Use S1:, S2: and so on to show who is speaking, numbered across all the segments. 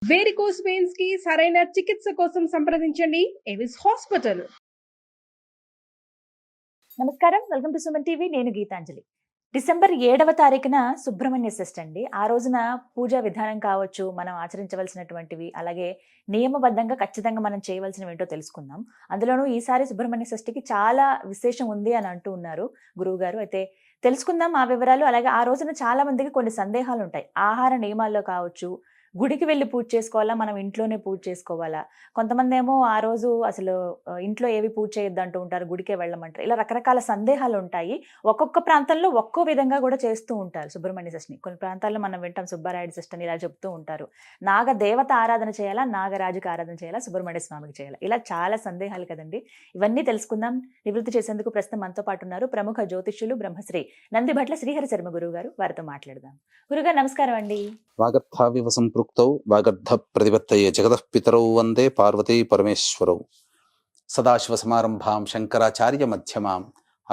S1: Varicose veins కి సరైన చికిత్స కోసం సంప్రదించండి ఎవిస్ హాస్పిటల్.
S2: నమస్కారం, వెల్కమ్ టు సుమన్ టీవీ. నేను గీతాంజలి. డిసెంబర్ 7వ తారీఖున సుబ్రహ్మణ్య షష్ఠి అండి. ఆ రోజున పూజా విధానం కావచ్చు, మనం ఆచరించవలసినటువంటివి, అలాగే నియమబద్ధంగా ఖచ్చితంగా మనం చేయవలసినవి ఏంటో తెలుసుకుందాం. అందులోనూ ఈసారి సుబ్రహ్మణ్య షష్ఠికి చాలా విశేషం ఉంది అని అంటూ ఉన్నారు గురువు గారు. అయితే తెలుసుకుందాం ఆ వివరాలు. అలాగే ఆ రోజున చాలా మందికి కొన్ని సందేహాలు ఉంటాయి. ఆహార నియమాల్లో కావచ్చు, గుడికి వెళ్ళి పూజ చేసుకోవాలా, మనం ఇంట్లోనే పూజ చేసుకోవాలా? కొంతమంది ఏమో ఆ రోజు అసలు ఇంట్లో ఏవి పూజ చేయొద్దు అంటూ ఉంటారు, గుడికే వెళ్ళమంటారు. ఇలా రకరకాల సందేహాలు ఉంటాయి. ఒక్కొక్క ప్రాంతంలో ఒక్కో విధంగా కూడా చేస్తూ ఉంటారు సుబ్రహ్మణ్య షష్ఠిని. కొన్ని ప్రాంతాల్లో మనం వింటాం సుబ్బారాయుడు షష్ఠి అని ఇలా చెప్తూ ఉంటారు. నాగ దేవత ఆరాధన చేయాలా, నాగరాజుకి ఆరాధన చేయాలా, సుబ్రహ్మణ్య స్వామికి చేయాలా, ఇలా చాలా సందేహాలు కదండి. ఇవన్నీ తెలుసుకుందాం. నివృత్తి చేసేందుకు ప్రస్తుతం మనతో పాటు ఉన్నారు ప్రముఖ జ్యోతిష్యులు బ్రహ్మశ్రీ నందిభట్ల శ్రీహరి శర్మ గురువు గారు. వారితో మాట్లాడదాం. గురుగారు నమస్కారం అండి.
S3: వాగర్థావివ సంపృక్తౌ వాగర్థ ప్రతిపత్తయే జగతః పితరౌ వందే పార్వతీ పరమేశ్వరౌ. సదాశివ సమారంభాం శంకరాచార్య మధ్యమాం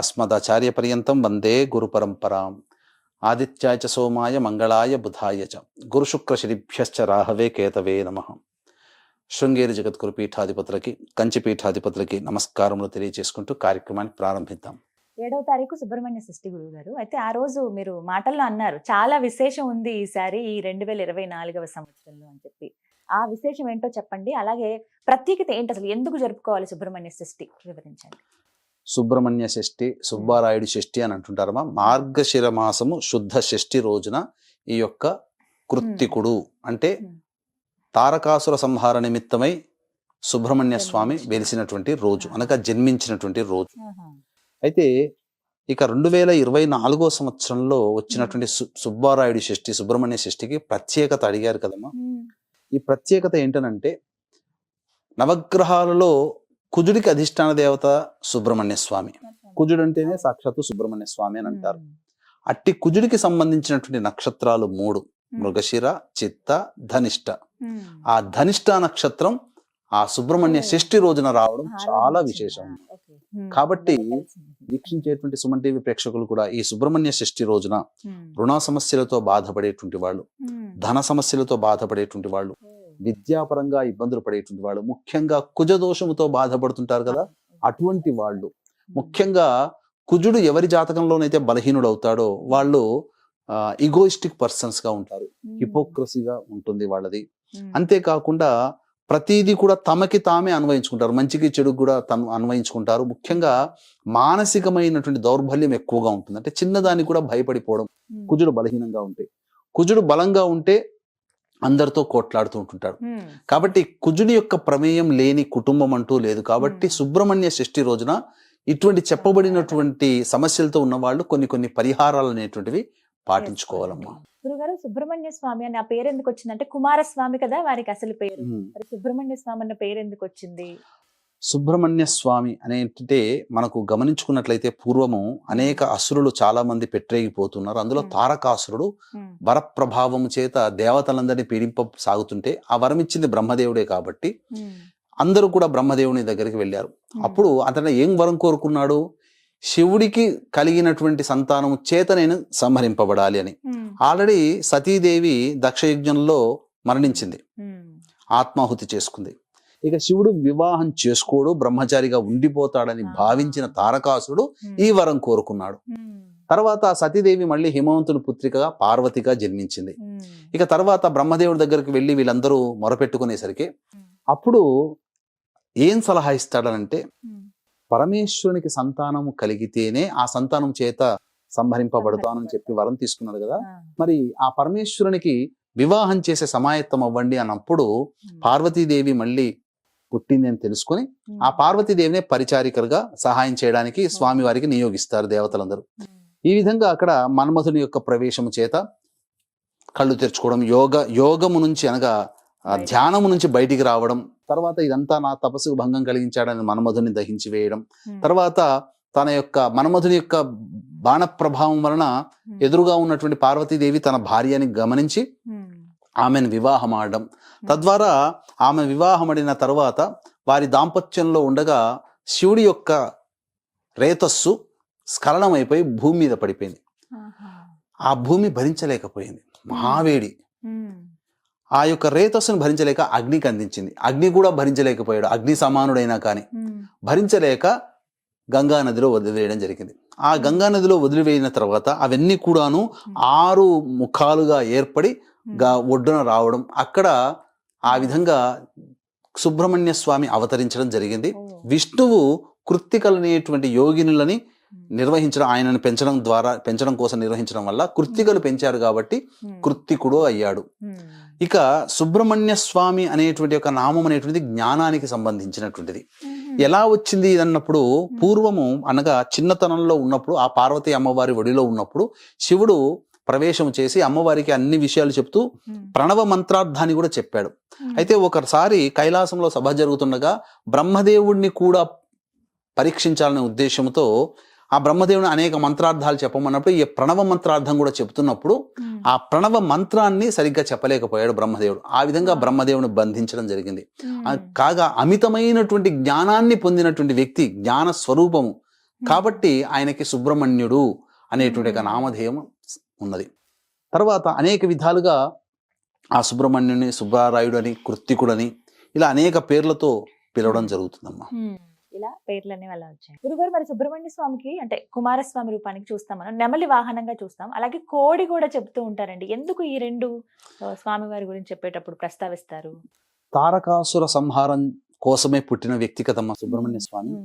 S3: అస్మదాచార్య పర్యంతం వందే గురు పరంపరాం. ఆదిత్యాయ చ సోమాయ మంగళాయ బుధాయ చ గురుశుక్రశనిభ్యశ్చ రాహవే కేతవే నమః. శృంగేరి జగద్గురు పీఠాధిపతులకి, కంచి పీఠాధిపతులకి నమస్కారములు తెలియజేసుకుంటూ కార్యక్రమాన్ని ప్రారంభిద్దాం.
S2: 7వ తారీఖు సుబ్రహ్మణ్య షష్ఠి గురువు గారు. అయితే ఆ రోజు మీరు మాటల్లో అన్నారు చాలా విశేషం ఉంది ఈసారి ఈ 2024వ సంవత్సరంలో అని చెప్పి. ఆ విశేషం ఏంటో చెప్పండి. అలాగే ప్రత్యేకత ఏంటి, అసలు ఎందుకు జరుపుకోవాలి సుబ్రహ్మణ్య షష్ఠి వివరించండి.
S3: సుబ్రహ్మణ్య షష్ఠి, సుబ్బారాయుడు షష్ఠి అని అంటుంటారమ్మా. మార్గశిర మాసము శుద్ధ షష్ఠి రోజున ఈ యొక్క కృత్తికుడు అంటే తారకాసుర సంహార నిమిత్తమై సుబ్రహ్మణ్య స్వామి వెలిసినటువంటి రోజు, అనగా జన్మించినటువంటి రోజు. అయితే ఇక 2024 సంవత్సరంలో వచ్చినటువంటి సుబ్బారాయుడు షష్ఠి, సుబ్రహ్మణ్య షష్ఠికి ప్రత్యేకత అడిగారు కదమ్మా. ఈ ప్రత్యేకత ఏంటనంటే, నవగ్రహాలలో కుజుడికి అధిష్టాన దేవత సుబ్రహ్మణ్య స్వామి. కుజుడు అంటేనే సాక్షాత్తు సుబ్రహ్మణ్య స్వామి అని అంటారు. అట్టి కుజుడికి సంబంధించినటువంటి నక్షత్రాలు 3: మృగశిర, చిత్త, ధనిష్ట. ఆ ధనిష్ట నక్షత్రం ఆ సుబ్రహ్మణ్య షష్ఠి రోజున రావడం చాలా విశేషం. కాబట్టి వీక్షించేటువంటి సుమన్ టీవీ ప్రేక్షకులు కూడా ఈ సుబ్రహ్మణ్య షష్ఠి రోజున రుణ సమస్యలతో బాధపడేటువంటి వాళ్ళు, ధన సమస్యలతో బాధపడేటువంటి వాళ్ళు, విద్యాపరంగా ఇబ్బందులు పడేటువంటి వాళ్ళు, ముఖ్యంగా కుజ దోషముతో బాధపడుతుంటారు కదా, అటువంటి వాళ్ళు, ముఖ్యంగా కుజుడు ఎవరి జాతకంలోనైతే బలహీనుడు అవుతాడో వాళ్ళు ఈగోయిస్టిక్ పర్సన్స్ గా ఉంటారు, హిపోక్రసీగా ఉంటుంది వాళ్ళది. అంతేకాకుండా ప్రతిదీ కూడా తమకి తామే అన్వయించుకుంటారు, మంచికి చెడుకు కూడా తను అన్వయించుకుంటారు. ముఖ్యంగా మానసికమైనటువంటి దౌర్బల్యం ఎక్కువగా ఉంటుంది. అంటే చిన్నదానికి కూడా భయపడిపోవడం కుజుడు బలహీనంగా ఉంటే. కుజుడు బలంగా ఉంటే అందరితో కోట్లాడుతూ ఉంటుంటాడు. కాబట్టి కుజుడి యొక్క ప్రమేయం లేని కుటుంబం అంటూ లేదు. కాబట్టి సుబ్రహ్మణ్య షష్ఠి రోజున ఇటువంటి చెప్పబడినటువంటి సమస్యలతో ఉన్న వాళ్ళు కొన్ని పరిహారాలు అనేటువంటివి పాటించుకోవాలమ్మా.
S2: గురుగారు, సుబ్రహ్మణ్య స్వామి అని ఆ పేరు ఎందుకు వచ్చింది? అంటే కుమారస్వామి కదా వారికి అసలు పేరు. మరి సుబ్రహ్మణ్య స్వామి అన్న పేరు ఎందుకు వచ్చింది?
S3: సుబ్రహ్మణ్య స్వామి అనేంటే మనకు గమనించుకున్నట్లయితే పూర్వము అనేక అసురులు చాలా మంది పెట్టరేగిపోతున్నారు. అందులో తారకాసురుడు వరప్రభావం చేత దేవతలందరినీ పీడింప సాగుతుంటే ఆ వరం ఇచ్చింది బ్రహ్మదేవుడే కాబట్టి అందరూ కూడా బ్రహ్మదేవుని దగ్గరికి వెళ్ళారు. అప్పుడు అతను ఏం వరం కోరుకున్నాడు? శివుడికి కలిగినటువంటి సంతానము చేత నేను సంహరింపబడాలి అని. ఆల్రెడీ సతీదేవి దక్షయజ్ఞంలో మరణించింది, ఆత్మాహుతి చేసుకుంది. ఇక శివుడు వివాహం చేసుకోడు, బ్రహ్మచారిగా ఉండిపోతాడని భావించిన తారకాసురుడు ఈ వరం కోరుకున్నాడు. తర్వాత సతీదేవి మళ్ళీ హిమవంతుని పుత్రికగా పార్వతిగా జన్మించింది. ఇక తర్వాత బ్రహ్మదేవుడి దగ్గరికి వెళ్ళి వీళ్ళందరూ మొరపెట్టుకునేసరికి అప్పుడు ఏం సలహా ఇస్తాడనంటే, పరమేశ్వరునికి సంతానము కలిగితేనే ఆ సంతానం చేత సంహరింపబడతానని చెప్పి వరం తీసుకున్నాడు కదా. మరి ఆ పరమేశ్వరునికి వివాహం చేసే సమాయత్తం అవ్వండి అన్నప్పుడు పార్వతీదేవి మళ్ళీ పుట్టింది అని తెలుసుకొని ఆ పార్వతీదేవినే పరిచారికలుగా సహాయం చేయడానికి స్వామి వారికి నియోగిస్తారు దేవతలందరూ. ఈ విధంగా అక్కడ మన్మధుని యొక్క ప్రవేశము చేత కళ్ళు తెరుచుకోవడం, యోగము నుంచి అనగా ధ్యానము నుంచి బయటికి రావడం, తర్వాత ఇదంతా నా తపస్సుకు భంగం కలిగించాడని మన్మధుని దహించి వేయడం, తర్వాత తన యొక్క మన్మధుని యొక్క బాణ ప్రభావం వలన ఎదురుగా ఉన్నటువంటి పార్వతీదేవి తన భార్యని గమనించి ఆమెను వివాహం ఆడడం, తద్వారా ఆమె వివాహమడిన తర్వాత వారి దాంపత్యంలో ఉండగా శివుడి యొక్క రేతస్సు స్ఖలనమైపోయి భూమి మీద పడిపోయింది. ఆ భూమి భరించలేకపోయింది, మహావేడి. ఆ యొక్క రేతస్సును భరించలేక అగ్నికి అందించింది. అగ్ని కూడా భరించలేకపోయాడు, అగ్ని సమానుడైనా కానీ భరించలేక గంగా నదిలో వదిలివేయడం జరిగింది. ఆ గంగా నదిలో వదిలివేయిన తర్వాత అవన్నీ కూడాను 6 ముఖాలుగా ఏర్పడి ఒడ్డున రావడం, అక్కడ ఆ విధంగా సుబ్రహ్మణ్య స్వామి అవతరించడం జరిగింది. విష్ణువు కృత్తికలనేటువంటి యోగినులని నిర్వహించడం, ఆయనను పెంచడం కోసం నిర్వహించడం వల్ల కృత్తికలు పెంచారు కాబట్టి కృత్తికుడు అయ్యాడు. ఇక సుబ్రహ్మణ్య స్వామి అనేటువంటి ఒక నామం అనేటువంటిది జ్ఞానానికి సంబంధించినటువంటిది. ఎలా వచ్చింది అన్నప్పుడు, పూర్వము అనగా చిన్నతనంలో ఉన్నప్పుడు, ఆ పార్వతీ అమ్మవారి ఒడిలో ఉన్నప్పుడు శివుడు ప్రవేశం చేసి అమ్మవారికి అన్ని విషయాలు చెప్తూ ప్రణవ మంత్రార్థాన్ని కూడా చెప్పాడు. అయితే ఒకసారి కైలాసంలో సభ జరుగుతుండగా బ్రహ్మదేవుడిని కూడా పరీక్షించాలనే ఉద్దేశంతో ఆ బ్రహ్మదేవుని అనేక మంత్రార్థాలు చెప్పమన్నప్పుడు ఈ ప్రణవ మంత్రార్థం కూడా చెప్తున్నప్పుడు ఆ ప్రణవ మంత్రాన్ని సరిగ్గా చెప్పలేకపోయాడు బ్రహ్మదేవుడు. ఆ విధంగా బ్రహ్మదేవుని బంధించడం జరిగింది. కాగా అమితమైనటువంటి జ్ఞానాన్ని పొందినటువంటి వ్యక్తి, జ్ఞాన స్వరూపము కాబట్టి ఆయనకి సుబ్రహ్మణ్యుడు అనేటువంటి ఒక నామధేయం ఉన్నది. తర్వాత అనేక విధాలుగా ఆ సుబ్రహ్మణ్యుని సుబ్బారాయుడు అని, కృత్తికుడని ఇలా అనేక పేర్లతో పిలవడం జరుగుతుందమ్మా.
S2: ఇలా పేర్లన్నీ వల్ల వచ్చాయి. గురుగారు, మరి సుబ్రహ్మణ్య స్వామికి అంటే కుమారస్వామి రూపానికి చూస్తాం మనం, నెమలి వాహనంగా చూస్తాం, అలాగే కోడి కూడా చెప్తూ ఉంటారండి. ఎందుకు ఈ 2 స్వామివారి గురించి చెప్పేటప్పుడు ప్రస్తావిస్తారు?
S3: తారకాసుర సంహారం కోసమే పుట్టిన వ్యక్తి కదమ్మా సుబ్రహ్మణ్య స్వామి.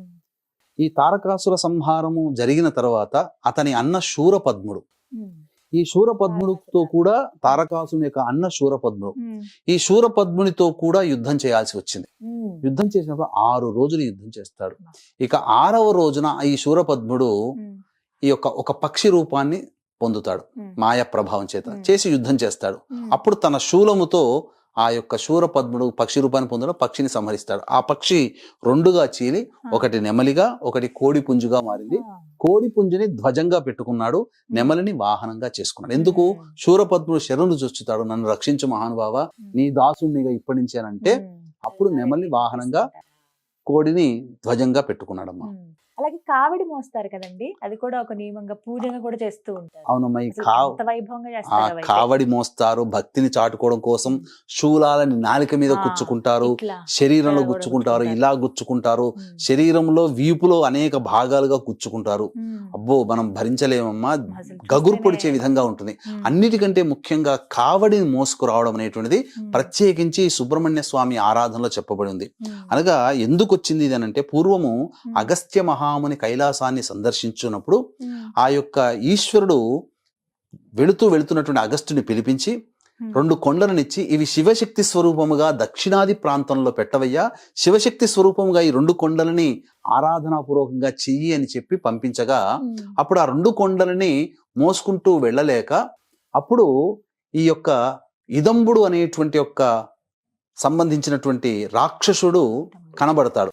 S3: ఈ తారకాసుర సంహారము జరిగిన తర్వాత అతని అన్న శూరపద్ముడు, ఈ శూరపద్ముడితో కూడా తారకాసుని యొక్క అన్న శూరపద్ముడు, ఈ శూరపద్మునితో కూడా యుద్ధం చేయాల్సి వచ్చింది. యుద్ధం చేసినప్పుడు 6 రోజులు యుద్ధం చేస్తాడు. ఇక 6వ రోజున ఈ శూరపద్ముడు ఈ యొక్క ఒక పక్షి రూపాన్ని పొందుతాడు, మాయ ప్రభావం చేత చేసి యుద్ధం చేస్తాడు. అప్పుడు తన శూలముతో ఆ యొక్క శూరపద్ముడు పక్షి రూపాన్ని పొందడం పక్షిని సంహరిస్తాడు. ఆ పక్షి 2గా చీలి ఒకటి నెమలిగా ఒకటి కోడి పుంజుగా మారింది. కోడి పుంజుని ధ్వజంగా పెట్టుకున్నాడు, నెమలిని వాహనంగా చేసుకున్నాడు. ఎందుకు? శూరపద్ముడు శరణు చూచుతాడు, నన్ను రక్షించు మహానుభావ, నీ దాసునిగా ఇప్పటి నుంచి అని అంటే అప్పుడు నెమలిని వాహనంగా, కోడిని ధ్వజంగా పెట్టుకున్నాడమ్మా.
S2: అలాగే కావిడి మోస్తారు కదండి, అది కూడా ఒక నియమంగా పూజగా కూడా చేస్తూ ఉంటారు.
S3: అవునమ్మా. ఈ
S2: వైభవంగా
S3: ఆ
S2: చేస్తారు.
S3: కావడి మోస్తారు, భక్తిని చాటుకోవడం కోసం శూలాలని నాలిక మీద గుచ్చుకుంటారు, శరీరంలో గుచ్చుకుంటారు, ఇలా గుచ్చుకుంటారు, శరీరంలో వీపులో అనేక భాగాలుగా గుచ్చుకుంటారు. అబ్బో మనం భరించలేమమ్మా, గగురు పొడిచే విధంగా ఉంటుంది. అన్నిటికంటే ముఖ్యంగా కావడిని మోసుకురావడం అనేటువంటిది ప్రత్యేకించి సుబ్రహ్మణ్య స్వామి ఆరాధనలో చెప్పబడి ఉంది. అనగా ఎందుకు వచ్చింది ఇది అంటే, పూర్వము అగస్త్య మహాముని కైలాసాన్ని సందర్శించున్నప్పుడు ఆ యొక్క ఈశ్వరుడు వెళుతున్నటువంటి అగస్త్యుని పిలిపించి 2 కొండలనిచ్చి, ఇవి శివశక్తి స్వరూపముగా దక్షిణాది ప్రాంతంలో పెట్టవయ్యా, శివశక్తి స్వరూపముగా ఈ 2 కొండలని ఆరాధనాపూర్వకంగా చెయ్యి అని చెప్పి పంపించగా, అప్పుడు ఆ 2 కొండలని మోసుకుంటూ వెళ్ళలేక అప్పుడు ఈ యొక్క ఇదంబుడు అనేటువంటి యొక్క సంబంధించినటువంటి రాక్షసుడు కనబడతాడు.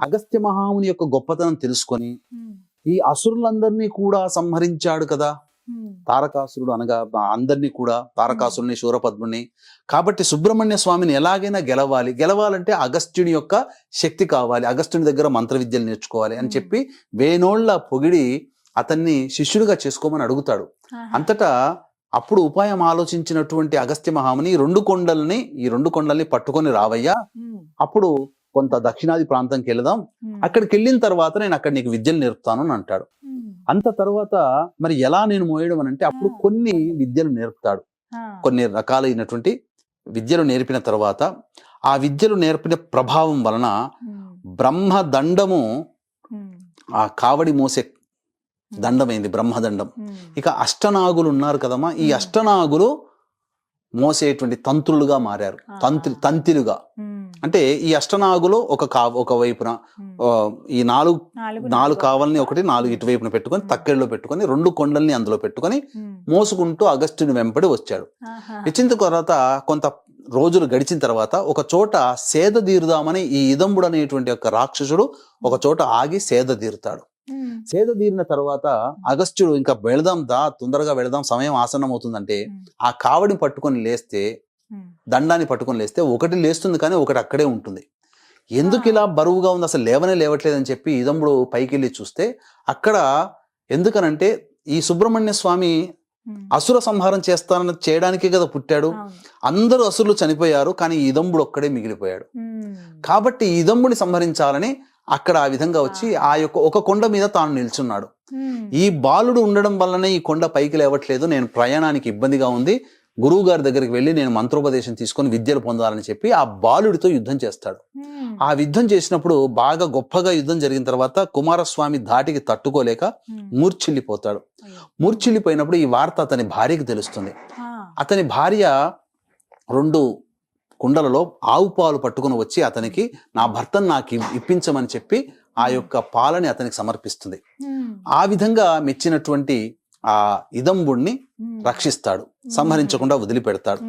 S3: అగస్త్య మహాముని యొక్క గొప్పతనం తెలుసుకొని ఈ అసురులందరినీ కూడా సంహరించాడు కదా తారకాసురుడు, అనగా అందరినీ కూడా, తారకాసురుని, శూరపద్ముని. కాబట్టి సుబ్రహ్మణ్య స్వామిని ఎలాగైనా గెలవాలంటే అగస్త్యుని యొక్క శక్తి కావాలి, అగస్త్యుని దగ్గర మంత్ర విద్యలు నేర్చుకోవాలి అని చెప్పి వేనోళ్ల పొగిడి అతన్ని శిష్యుడిగా చేసుకోమని అడుగుతాడు. అంతటా అప్పుడు ఉపాయం ఆలోచించినటువంటి అగస్త్య మహాముని ఈ 2 కొండల్ని పట్టుకొని రావయ్యా, అప్పుడు కొంత దక్షిణాది ప్రాంతంకి వెళదాం, అక్కడికి వెళ్ళిన తర్వాత నేను అక్కడ నీకు విద్యలు నేర్పుతాను అని అంటాడు. అంత తర్వాత మరి ఎలా నేను మోయడం అని అంటే, అప్పుడు కొన్ని విద్యలు నేర్పుతాడు. కొన్ని రకాలైనటువంటి విద్యలు నేర్పిన తర్వాత ఆ విద్యలు నేర్పిన ప్రభావం వలన బ్రహ్మదండము ఆ కావడి మోసే దండమైంది, బ్రహ్మదండం. ఇక అష్టనాగులు ఉన్నారు కదమ్మా, ఈ అష్టనాగులు మోసేటువంటి తంత్రులుగా మారారు, తంతిలుగా. అంటే ఈ అష్టనాగులు ఒక వైపున ఈ 4 కావల్ని ఒకటి 4 ఇటువైపున పెట్టుకొని తక్కెళ్ళలో పెట్టుకొని 2 కొండల్ని అందులో పెట్టుకొని మోసుకుంటూ అగస్త్యుని వెంపడి వచ్చాడు. వచ్చిన తర్వాత కొంత రోజులు గడిచిన తర్వాత ఒక చోట సేద తీరుదామని ఈ ఇదంబుడు అనేటువంటి ఒక రాక్షసుడు ఒక చోట ఆగి సేద తీరుతాడు. సేద తీరిన తర్వాత అగస్త్యుడు ఇంకా తొందరగా వెళదాం, సమయం ఆసన్నం అవుతుందంటే ఆ కావడిని పట్టుకొని లేస్తే, దండాన్ని పట్టుకొని లేస్తే ఒకటి లేస్తుంది కానీ ఒకటి అక్కడే ఉంటుంది. ఎందుకు ఇలా బరువుగా ఉంది, అసలు లేవట్లేదని చెప్పి ఇదంబుడు పైకి వెళ్ళి చూస్తే అక్కడ ఎందుకనంటే ఈ సుబ్రహ్మణ్య స్వామి అసుర సంహారం చేయడానికే కదా పుట్టాడు. అందరూ అసురులు చనిపోయారు, కానీ ఈ ఇదంబుడు ఒక్కడే మిగిలిపోయాడు. కాబట్టి ఈ ఇదంబుని సంహరించాలని అక్కడ ఆ విధంగా వచ్చి ఆ యొక్క ఒక కొండ మీద తాను నిల్చున్నాడు. ఈ బాలుడు ఉండడం వల్లనే ఈ కొండ పైకి లేవట్లేదు, నేను ప్రయాణానికి ఇబ్బందిగా ఉంది, గురువు గారి దగ్గరికి వెళ్ళి నేను మంత్రోపదేశం తీసుకొని విద్యలు పొందాలని చెప్పి ఆ బాలుడితో యుద్ధం చేస్తాడు. ఆ యుద్ధం చేసినప్పుడు బాగా గొప్పగా యుద్ధం జరిగిన తర్వాత కుమారస్వామి ధాటికి తట్టుకోలేక మూర్ఛిల్లిపోతాడు. మూర్ఛిల్లిపోయినప్పుడు ఈ వార్త అతని భార్యకి తెలుస్తుంది. అతని భార్య 2 కుండలలో ఆవు పాలు పట్టుకుని వచ్చి అతనికి నా భర్తను నాకు ఇప్పించమని చెప్పి ఆ యొక్క పాలని అతనికి సమర్పిస్తుంది. ఆ విధంగా మెచ్చినటువంటి ఆ ఇదంబుణ్ణి రక్షిస్తాడు, సంహరించకుండా వదిలిపెడతాడు.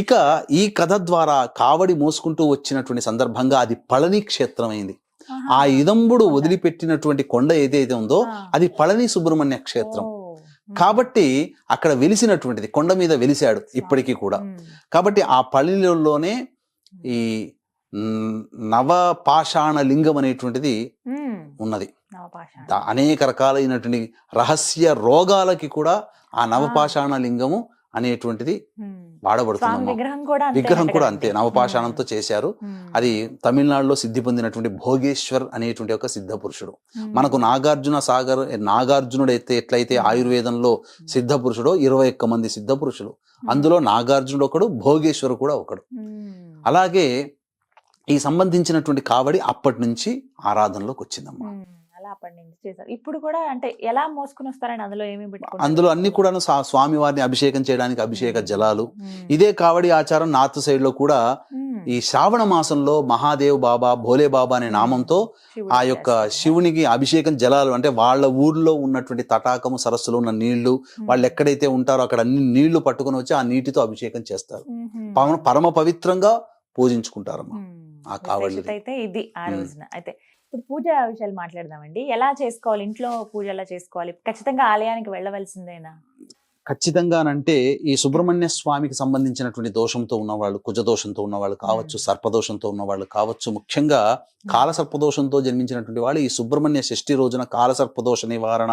S3: ఇక ఈ కథ ద్వారా కావడి మోసుకుంటూ వచ్చినటువంటి సందర్భంగా అది పళని క్షేత్రం అయింది. ఆ ఇదంబుడు వదిలిపెట్టినటువంటి కొండ ఏదైతే ఉందో అది పళని సుబ్రహ్మణ్య క్షేత్రం. కాబట్టి అక్కడ వెలిసినటువంటిది, కొండ మీద వెలిశాడు ఇప్పటికీ కూడా. కాబట్టి ఆ పళనిలోనే ఈ నవపాషాణ లింగం అనేటువంటిది ఉన్నది. అనేక రకాలైనటువంటి రహస్య రోగాలకి కూడా ఆ నవపాషాణ లింగము అనేటువంటిది వాడబడుతుంది. విగ్రహం కూడా అంతే, నవపాషాణంతో చేశారు. అది తమిళనాడులో సిద్ధి పొందినటువంటి భోగేశ్వర్ అనేటువంటి ఒక సిద్ధ పురుషుడు. మనకు నాగార్జునుడు అయితే ఎట్లయితే ఆయుర్వేదంలో సిద్ధ పురుషుడో 21 మంది సిద్ధ పురుషులు, అందులో నాగార్జునుడు ఒకడు, భోగేశ్వరు కూడా ఒకడు. అలాగే ఈ సంబంధించినటువంటి కావడి అప్పటి నుంచి ఆరాధనలోకి వచ్చిందమ్మా.
S2: అప్పటి నుంచి చేశారు. ఇప్పుడు కూడా అంటే ఎలా మోసుకుని వస్తారని అందులో ఏమేమి పెట్టుకుంటారు?
S3: అందులో అన్ని కూడా స్వామి వారిని అభిషేకం చేయడానికి అభిషేక జలాలు. ఇదే కావడి ఆచారం నార్త్ సైడ్ లో కూడా ఈ శ్రావణ మాసంలో మహాదేవ్ బాబా, భోలే బాబా అనే నామంతో ఆ యొక్క శివునికి అభిషేకం జలాలు, అంటే వాళ్ళ ఊర్లో ఉన్నటువంటి తటాకము సరస్సులో ఉన్న నీళ్లు, వాళ్ళు ఎక్కడైతే ఉంటారో అక్కడ అన్ని నీళ్లు పట్టుకుని వచ్చి ఆ నీటితో అభిషేకం చేస్తారు. పరమ పవిత్రంగా పూజించుకుంటారమ్మా ఆ కావడి.
S2: అయితే ఇది ఆ రోజున. అయితే ఇప్పుడు పూజ విషయాలు మాట్లాడదామండి. ఎలా చేసుకోవాలి, ఇంట్లో పూజ ఎలా చేసుకోవాలి? ఖచ్చితంగా ఆలయానికి వెళ్ళవలసిందేనా?
S3: ఖచ్చితంగానంటే ఈ సుబ్రహ్మణ్య స్వామికి సంబంధించినటువంటి దోషంతో ఉన్నవాళ్ళు, కుజ దోషంతో ఉన్నవాళ్ళు కావచ్చు, సర్పదోషంతో ఉన్నవాళ్ళు కావచ్చు, ముఖ్యంగా కాలసర్పదోషంతో జన్మించినటువంటి వాళ్ళు ఈ సుబ్రహ్మణ్య షష్ఠి రోజున కాలసర్పదోష నివారణ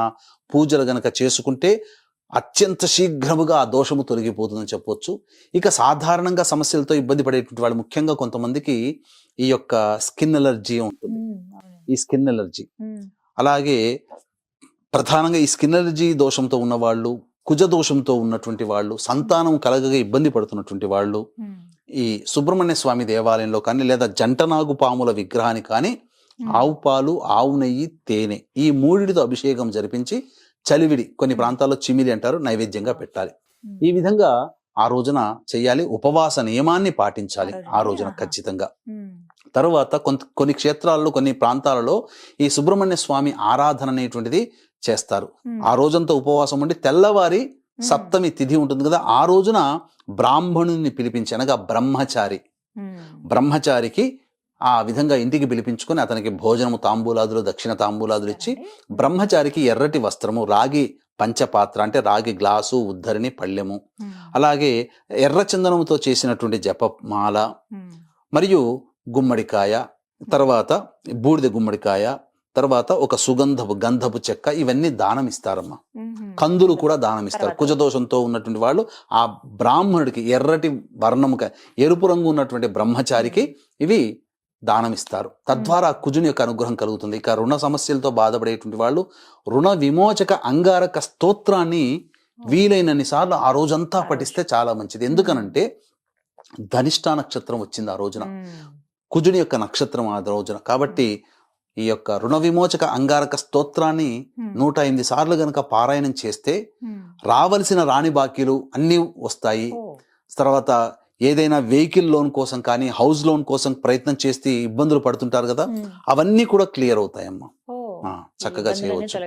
S3: పూజలు గనక చేసుకుంటే అత్యంత శీఘ్రముగా ఆ దోషము తొలగిపోతుందని చెప్పొచ్చు. ఇక సాధారణంగా సమస్యలతో ఇబ్బంది పడేటువంటి వాళ్ళు, ముఖ్యంగా కొంతమందికి ఈ యొక్క స్కిన్ ఎలర్జీ ఉంటుంది, ఈ స్కిన్ ఎలర్జీ. అలాగే ప్రధానంగా ఈ స్కిన్ ఎలర్జీ దోషంతో ఉన్నవాళ్ళు, కుజ దోషంతో ఉన్నటువంటి వాళ్ళు, సంతానం కలగగా ఇబ్బంది పడుతున్నటువంటి వాళ్ళు ఈ సుబ్రహ్మణ్య స్వామి దేవాలయంలో కానీ లేదా జంటనాగు పాముల విగ్రహాన్ని కానీ ఆవు పాలు, ఆవు నెయ్యి, తేనె ఈ 3తో అభిషేకం జరిపించి చలివిడి, కొన్ని ప్రాంతాల్లో చిమిలి అంటారు, నైవేద్యంగా పెట్టాలి. ఈ విధంగా ఆ రోజున చెయ్యాలి. ఉపవాస నియమాన్ని పాటించాలి ఆ రోజున ఖచ్చితంగా. తరువాత కొన్ని క్షేత్రాల్లో, కొన్ని ప్రాంతాలలో ఈ సుబ్రహ్మణ్య స్వామి ఆరాధన అనేటువంటిది చేస్తారు. ఆ రోజంతా ఉపవాసం ఉండి తెల్లవారి సప్తమి తిథి ఉంటుంది కదా, ఆ రోజున బ్రాహ్మణుని పిలిపించి, అనగా బ్రహ్మచారికి ఆ విధంగా ఇంటికి పిలిపించుకొని అతనికి భోజనము, తాంబూలాదులు, దక్షిణ తాంబూలాదులు ఇచ్చి, బ్రహ్మచారికి ఎర్రటి వస్త్రము, రాగి పంచపాత్ర అంటే రాగి గ్లాసు, ఉద్ధరిణి, పళ్ళెము, అలాగే ఎర్ర చందనముతో చేసినటువంటి జపమాల, మరియు గుమ్మడికాయ, తర్వాత బూడిద గుమ్మడికాయ, తర్వాత ఒక గంధపు చెక్క, ఇవన్నీ దానం ఇస్తారమ్మా. కందులు కూడా దానం ఇస్తారు. కుజదోషంతో ఉన్నటువంటి వాళ్ళు ఆ బ్రాహ్మణుడికి ఎర్రటి వర్ణము, ఎరుపు రంగు ఉన్నటువంటి బ్రహ్మచారికి ఇవి దానం ఇస్తారు. తద్వారా కుజుని యొక్క అనుగ్రహం కలుగుతుంది. ఇక రుణ సమస్యలతో బాధపడేటువంటి వాళ్ళు రుణ విమోచక అంగారక స్తోత్రాన్ని వీలైనన్ని సార్లు ఆ రోజంతా పఠిస్తే చాలా మంచిది. ఎందుకనంటే ధనిష్ఠా నక్షత్రం వచ్చింది ఆ రోజున, కుజుని యొక్క నక్షత్రం ఆ రోజున. కాబట్టి ఈ యొక్క రుణ విమోచక అంగారక స్తోత్రాన్ని 108 సార్లు గనక పారాయణం చేస్తే రావలసిన రాణి బాకీలు అన్నీ వస్తాయి. తర్వాత ఏదైనా వెహికల్ లోన్ కోసం కానీ, హౌస్ లోన్ కోసం ప్రయత్నం చేస్తే ఇబ్బందులు పడుతుంటారు కదా, అవన్నీ కూడా క్లియర్ అవుతాయమ్మా. చక్కగా చేయవచ్చు.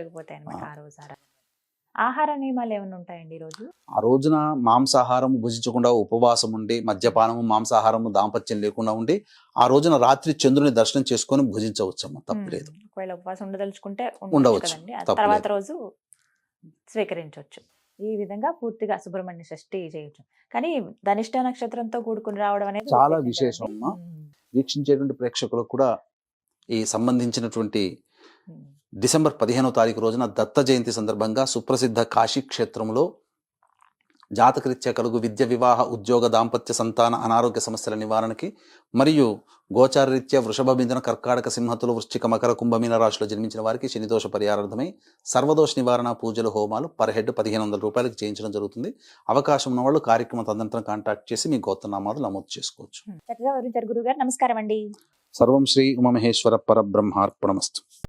S2: ఆహార నియమాలు ఏమైనా ఉంటాయండి ఈ రోజు?
S3: ఆ రోజున మాంసాహారం భుజించకుండా ఉపవాసం ఉండి, మద్యపానము, మాంసాహారము, దాంపత్యం లేకుండా ఉండి, ఆ రోజున రాత్రి చంద్రుని దర్శనం చేసుకొని భుజించవచ్చమ్మా, తప్పలేదు.
S2: ఒకవేళ ఉపవాసం ఉండదలుచుకుంటే
S3: ఉండవచ్చు,
S2: తర్వాత రోజు స్వీకరించవచ్చు. ఈ విధంగా పూర్తిగా సుబ్రహ్మణ్య షష్ఠి చేయొచ్చు. కానీ ధనిష్ఠ నక్షత్రంతో కూడుకుని రావడం అనేది
S3: చాలా విశేషం అమ్మా. వీక్షించేటువంటి ప్రేక్షకులకు కూడా ఈ సంబంధించినటువంటి డిసెంబర్ 15వ తారీఖు రోజున దత్త జయంతి సందర్భంగా సుప్రసిద్ధ కాశీ క్షేత్రంలో జాతకరీత్యా కలుగు విద్య, వివాహ, ఉద్యోగ, దాంపత్య, సంతాన, అనారోగ్య సమస్యల నివారణకి మరియు గోచారరీత్యా వృషభ, మిథున, కర్కాటక, సింహతులు, వృశ్చిక, మకర, కుంభమీన రాశిలో జన్మించిన వారికి శనిదోష పరిహారార్థమై సర్వదోష నివారణ పూజలు, హోమాలు పర్ హెడ్ 1500 రూపాయలకు చేయించడం జరుగుతుంది. అవకాశం ఉన్న వాళ్ళు కార్యక్రమం తదనంతరం కాంటాక్ట్ చేసి మీ గోత్రనామాలు నమోదు చేసుకోవచ్చు.
S2: చక్కగా వివరించారు గురుగారు. నమస్కారం అండి.
S3: సర్వం శ్రీ ఉమామహేశ్వర పరబ్రహ్మార్పణమస్తు.